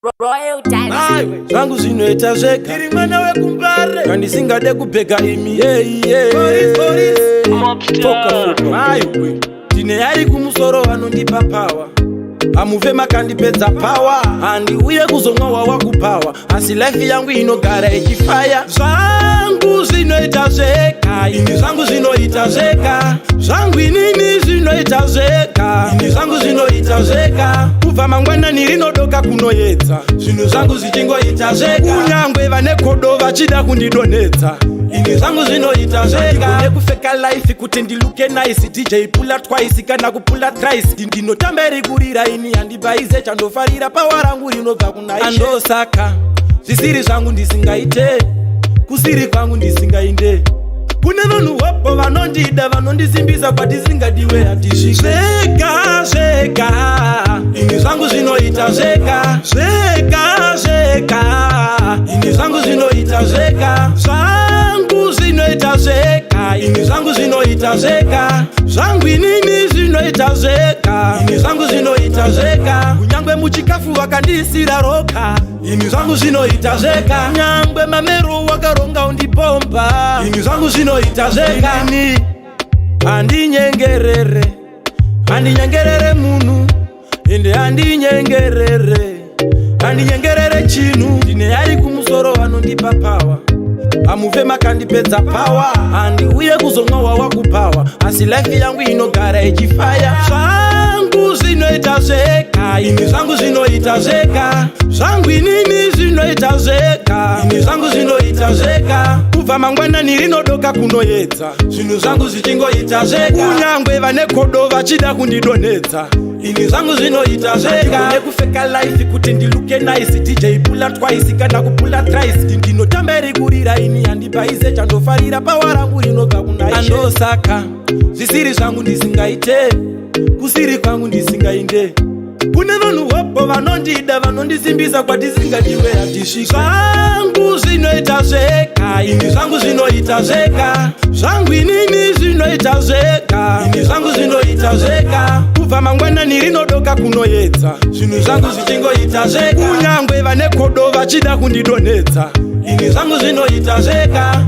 Royal Dynasty. Zangu zinoita zvega tiri mwana wekumbare kandi singade kubheka imi tine yari kumusoro vanondipa power amuve makandipedza power handi uye kuzomwa wakupower asi life yangu inogara ichifaya zvangu zvinoita zvega ini zvangu zvinoita zvega zvangu inini zvinoita zvega ini zvangu zvinoita zvega kubva mangwanani rinodoka kunoedza zvinhu zvangu zvichingoita zvega kunyangwe vane kodo vachida kundidonedza ini zvangu zvinoita zvega nekupfeka life kuti ndiluke nice DJ pula twice kana kupula thrice ndinotamba rikurira ini handibaize chandofarira power rangu rinobva kunaishe andosaka zvisiri zvangu ndisingaite kusiri kwangu ndisingainde kune vanhu hopo vanondida vanondisimbisa kwatisingadiwe hatizvi zvega zvega ini zvangu zvinoita zvega zvega zvega ini zvangu zvinoita zvega zvangu zvinoita zvega ini zvangu zvinoita zvega zvangu inini zvinoita zvega ini zvangu zvinoita zvega kunyangwe muchikafu vakandisira roka ini zvangu zvinoita zvega nyangwe mamero wakaronga undipomba ini zvangu zvinoita zvega ini handinyengerere munhu ende handinyengerere chinhu ndine yari kumusoro vanondipa power amuve makandipedza power handi uye kuzomwa wakupower asi life yangu inogara ichifaya zvangu zvinoita zvega ini zvangu zvinoita zvega zvangu inini zvinoita zvega ini zvangu zvinoita zvega kubva mangwanani rinodoka kunoedza zvinhu zvangu zvichingoita zvega kunyangwe vane kodo vachida kundidonedza ini zvangu zvinoita zvega nekupfeka life kuti ndiluke nice DJ pula twice kana kupula thrice ndinotamba rikurira ini handibaize chandofarira power rangu rinobva kunaishe andosaka zvisiri zvangu ndisingaite kusiri kwangu ndisingainde kune vanhu hopo vanondida vanondisimbisa kwatisingadiwe hatizvi zvangu zvinoita zvega ini zvangu zvinoita zvega zvangu inini zvinoita zvega ini zvangu zvinoita zvega kubva mangwanani rinodoka kunoedza zvinhu zvangu zvichingoita zvega kunyangwe vane kodo vachida kundidonedza ini zvangu zvinoita zvega